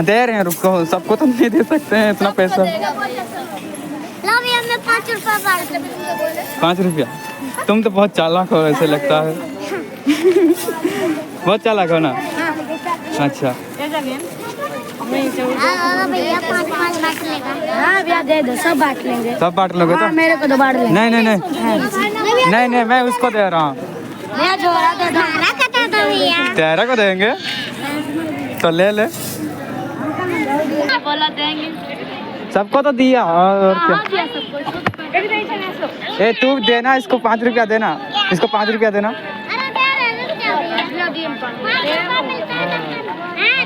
दे रहे हैं, रुको, सबको तो नहीं दे सकते हैं इतना पैसा। 5 रुपया 5 रुपया? तुम तो बहुत चालाक हो ऐसे लगता है। बहुत चालाक हो ना। अच्छा भैया 5 बांट लेगा। हाँ भैया दे दो, सब बांट लेंगे। सब बांट लोगे तो? मेरे को तो बांट लेंगे। नहीं नहीं नहीं नहीं नहीं, मैं उसको दे रहा हूँ। तेरा को देंगे तो ले ले। बोला देंगे, सबको तो दिया और क्या। ए तू देना इसको 5 रुपया देना, इसको 5 रुपया देना।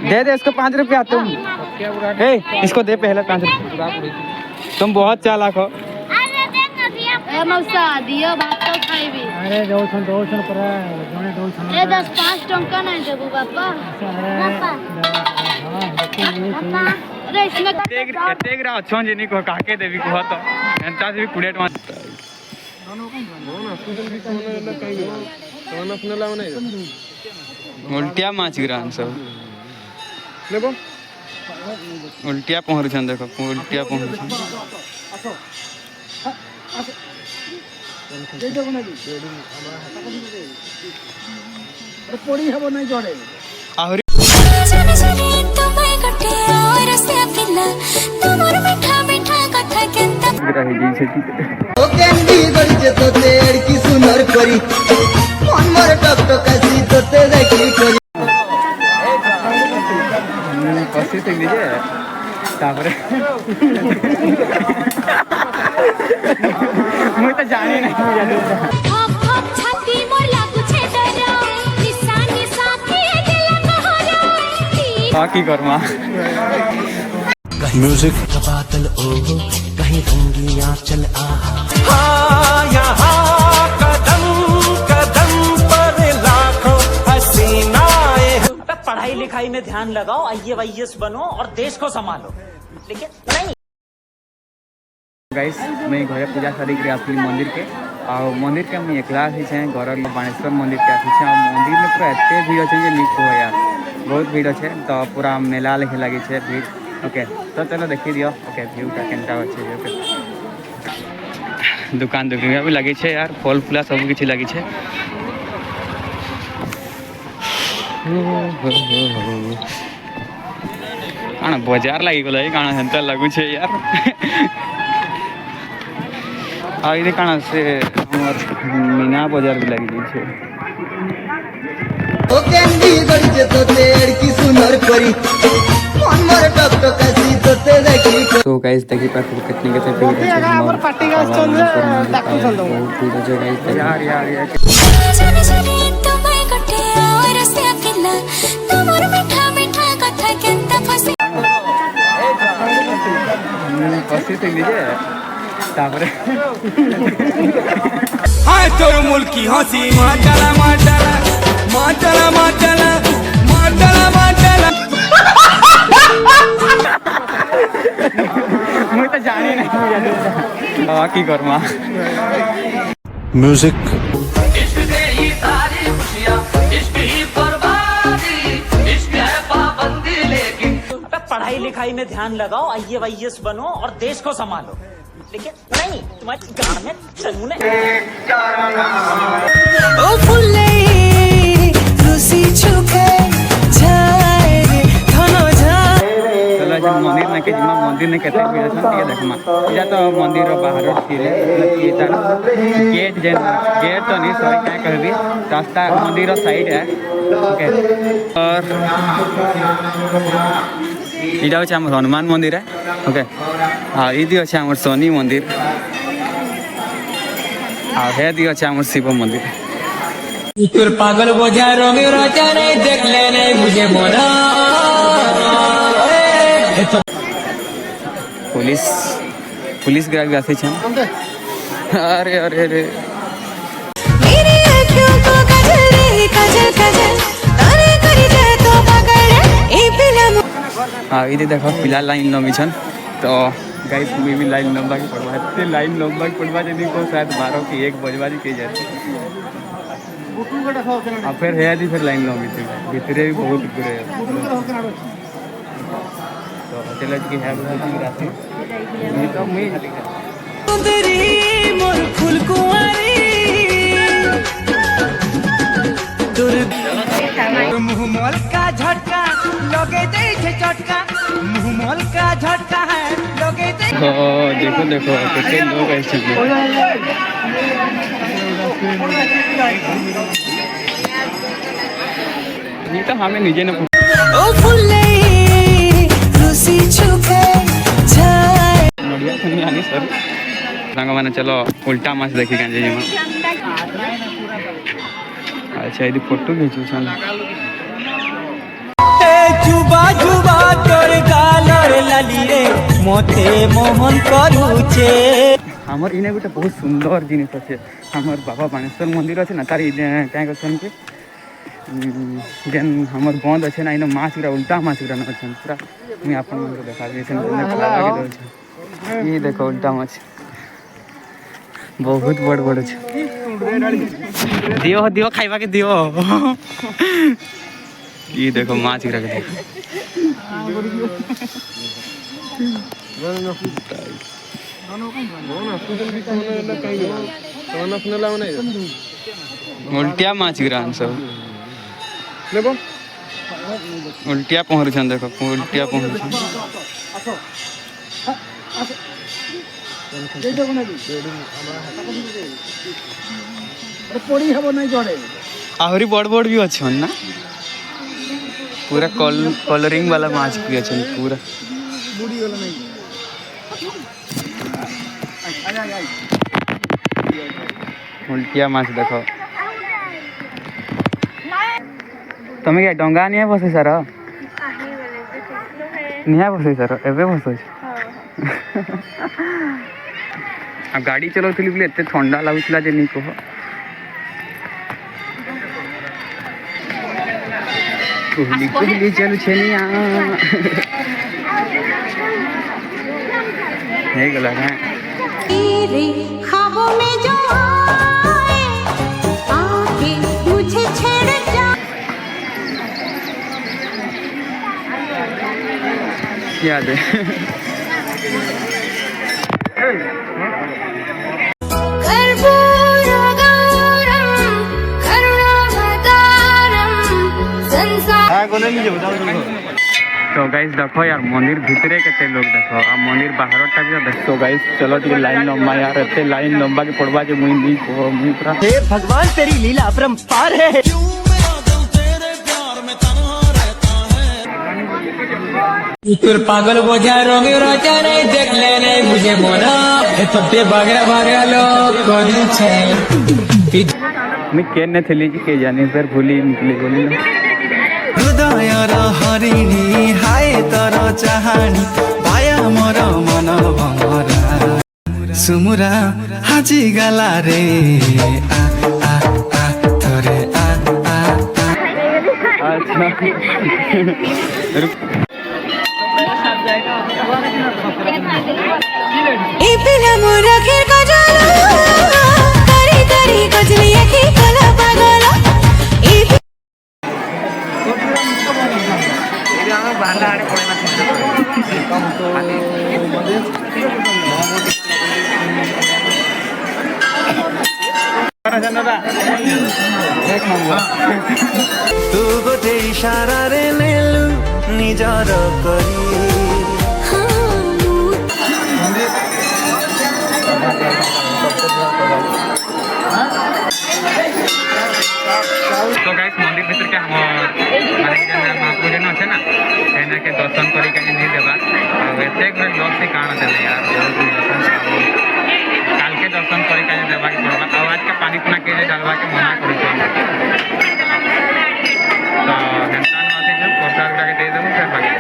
दे दे इसको 5 रुपया तुम। ए इसको दे पहले 5 रुपया। तुम बहुत चालाक हो। मौसा दियो भात तो खाइबी। अरे दौछन पर जने दौछन ए 10-5 टंका नहीं देबू बापा। अरे इसमें देख रहा अच्छा जिनी को काके देवी को तो एंता से भी कुड़ेट मा उल्टिया माछ गिरान सब लेबो। उल्टिया पहुंच छन, देखो उल्टिया पहुंच छन। पड़ी हबो नहीं जोड़े आहुरी रही जी से ओ कैंडी गड़चे तो तेड़ की सुनर करी मन मोर टक टक सी तो ते देखी करी पसी से लीजिए तापरे मुझे तो जाने नहीं बाकी कर्मा म्यूजिक बादल ओ कहीं रंगिया चल आ हाँ यहाँ कदम कदम पर लाखों हसीनाएं। पढ़ाई लिखाई में ध्यान लगाओ, IAS बनो और देश को संभालो, लेकिन नहीं। गाइस मैं घर पूजा सारी आसली मंदिर के और मंदिर के मुझे एकला आसी घर बाणेश्वर मंदिर के आसी मंदिर में पूरा एत भीड़ अच्छे लिख हो यार, बहुत भीड़ अच्छे तो पूरा मेला लेखे लगी है भीड़। ओके तो चलो देखी दियो। ओके भ्यूटा केनटा अच्छे। ओके दुकान दुकान भी लगी है यार, फल फूला सब किसी लगी है। काना बाजार लगी गला काना हेंता लगू छे यार। आ इधर काना से हमर मीना बाजार भी लगी छे। ओ कैंडी गड़चे तो तेड़ की सुनर करी मन मोर टक टक सी तो ते देखी करी। तो गाइस देखि पर कितनी के भीड़ है हमर पार्टी का चल डाकू चल दो बहुत भीड़ है गाइस यार यार यार पसी से लीजिए तापरे हाय तोर मुल्की हंसी माटला माटला माटला माटला माटला माटला। मुझे तो जाने नहीं बाकी कर्मा म्यूजिक पढ़ाई लिखाई में ध्यान लगाओ, IAS बनो और देश को संभालो, लेकिन नहीं तुम्हारी गांड में चलूने। ओ फुले खुशी छुके जाए धनो जाए। चलो जब मंदिर ने के जिमा मंदिर ने केते भीड़ छन ये देखमा या तो मंदिर रो बाहर थिले कि तार गेट जेन गेट तो नहीं सॉरी क्या कहबी रास्ता मंदिर रो साइड है। ओके और इटा होचे हमर हनुमान मंदिर है। ओके हाँ इदी होचे हमर शनि मंदिर और हे दी होचे हमर शिव मंदिर। तोर पागल बोझा रंगे राजा नहीं देख ले नहीं मुझे मोना। पुलिस ग्राहक आते छन। अरे अरे अरे मेरी आँखों को काजल रे काजल काजल तारे करी जाए तो पागल रे ए फिल्म। हाँ इधर देखो फिलहाल लाइन लंबी छन तो गाइस मैं भी लाइन लंबा की पड़वा है लाइन लंबा की पड़वा यदि को शायद 12 की 1 बजवाजी की जाती अब फिर है फिर लाइन लंबी थी भीतरे भी बहुत बुरे तो चलो कि है राशि तो मुई सुंदरी मोर फूल कुंवारी मुहमल का झटका लगे दे झटका मुहमल का झटका है लगे दे। देखो देखो कितने लोग ऐसे नहीं तो हमें निजे ने ओ फुले रुसी छुपे छाए बढ़िया तो नहीं आनी सर रंग माने चलो उल्टा मास देखी कांजे जी में अच्छा ये फोटो खींचू छन जुबा जुबा तोर गालर लाली रे मोते मोहन करूचे हमर इने गोटे बहुत सुंदर जिनिस अच्छे हमर बाबा बाणेश्वर मंदिर अच्छे ना तार क्या कहन कि जेन हमर बंद अच्छे ना इन माछ गुरा उल्टा माछ गुरा न अच्छे पूरा मुझे आप देखा ये देखो उल्टा माछ बहुत बड़ बड़ अच्छे दियो दियो खाइबा के दियो ये देखो माछ गिरा के देखो उल्टिया माछ गिरा सब उल्टिया पहुँच देखो उल्टिया पहुँच आहरी बड़ बड़ भी अच्छे ना पूरा कलरिंग वाला माछ भी अच्छे पूरा उल्टिया माछ देखो तमें क्या डंगा नहीं बस सर नहीं बस सर एवं बस आ गाड़ी चलाऊली बोले एत ठंडा लगुला नहीं कह कुहली कुहली चलू छेनिया है गला है तेरे ख्वाबों में जो आए आके मुझे छेड़ जा याद है तो गाइस देखो यार मंदिर भितरे केते लोग देखो आ मंदिर बाहरटा भी देखो तो गाइस चलो टी लाइन लंबा यार एते लाइन लंबा के पड़वा जे मुई नहीं को मुई पूरा हे भगवान तेरी लीला अपरंपार है তোর পাগল বোঝা রঙের রাজা নাই দেখলে নাই বুঝে মনা এততে বাগড়া বাগড়া লোক করিছে मैं केने थली जी के जाने पर भूली निकली बोली ना হৃদয়র হরিণী হায় তর চাহানি পায়া মর মন ভমরা সুমুরা হাজি গালা রে আ আ আ তোরে আ আ अच्छा ए पिला मोरा खेर का जाला करी करी गजली की कला पागला ए তু গোটে ইশারারে নেলু নিজর করি तो गाइस मंदिर भीतर के हम माने महापूजन अच्छे ना एना के दर्शन करी के नहीं देबा एते गुरे लोग से काना देले यार काल के दर्शन करी के देबा के पड़बा आज का पानी पुना के डालवा के मना करी तो हेमतान माथे जो प्रसाद के दे देबो फिर भागे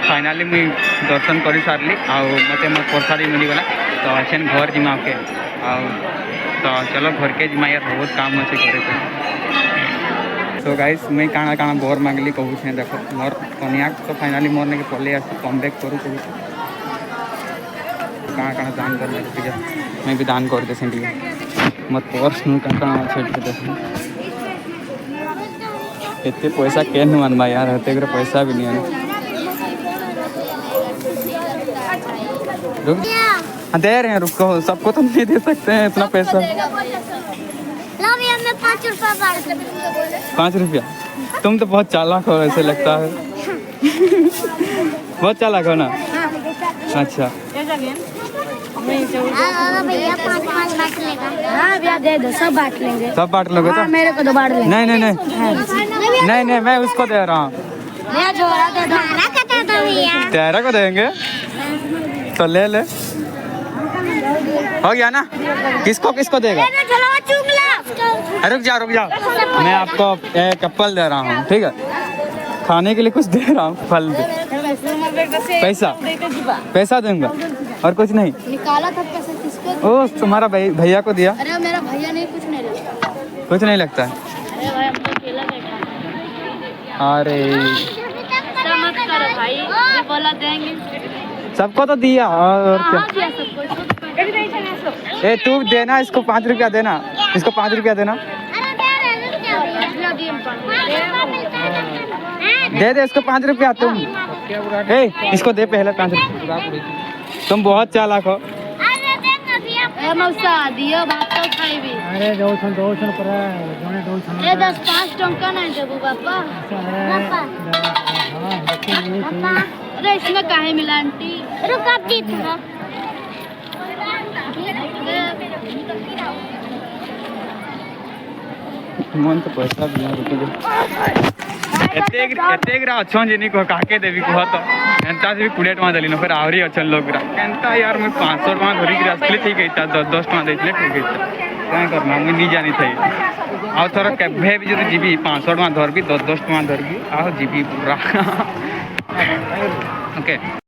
फाइनाली मुई दर्शन कर सारे मत मोर प्रसाद मिलगला तो अच्छे घर जिमा के तो चलो घर के जिमा यार बहुत काम अच्छे करे तो गाइस मैं काଣା काଣା बोर मांगली कहूँ छे देखो मोर कनिया तो फाइनाली मोर ने पले आस कम बैक करूँ कहूँ काଣା काଣା दान कर मैं भी दान कर दे मत पर्स नु काଣା अच्छे एते पैसा केन मानबा यार हते पैसा भी नहीं है रुक दे रहे हैं रुको सबको तो नहीं दे सकते हैं इतना पैसा लो भैया मैं 5 रुपया बांट 5 रुपया तुम तो बहुत चालाक हो ऐसे लगता है बहुत चालाक हो ना अच्छा भैया 5 बांट लेगा हाँ भैया दे दो सब बांट लेंगे सब बांट लोगे तो मेरे को तो बांट लेंगे नहीं नहीं नहीं नहीं नहीं मैं उसको दे रहा हूँ मैं जोड़ा दे दो भैया तेरा को देंगे तो ले ले हो गया ना किसको किसको देगा रुक जाओ मैं आपको एक एप्पल दे रहा हूँ ठीक है खाने के लिए कुछ दे रहा हूँ फल दे पैसा दूंगा और कुछ नहीं निकाला था पैसा किसको ओ तुम्हारा भैया को दिया अरे मेरा भैया नहीं कुछ नहीं लगता कुछ नहीं लगता है अरे भाई हम तो अकेला बैठा अरे मत करो भाई बोला देंगे सबको तो दिया और क्या ए तू देना इसको 5 रुपया देना इसको 5 रुपया देना दे दे इसको 5 रुपया तुम ए इसको दे पहले 5 रुपया तुम बहुत चालाक हो मौसा दियो बात तो खाइबी अरे दौड़छन पर जने दौड़छन ए 10-5 टंका नहीं देबू पापा पापा अरे इसमें काहे मिला आंटी रुक आप दी थोड़ा मन तो पैसा भी रुक एते ग्रा अच्छन जिनी को काके देवी को तो एंता से भी 20 टका देली न फिर आवरी अच्छन लोग ग्रा एंता यार मैं 500 टका धरी ग्रा असली ठीक है 10 टका देले ठीक है काय करना मैं नहीं जानी थई आ थोड़ा केभे भी जो जीबी 500 टका धरबी 10 टका धरबी आ जीबी पूरा ओके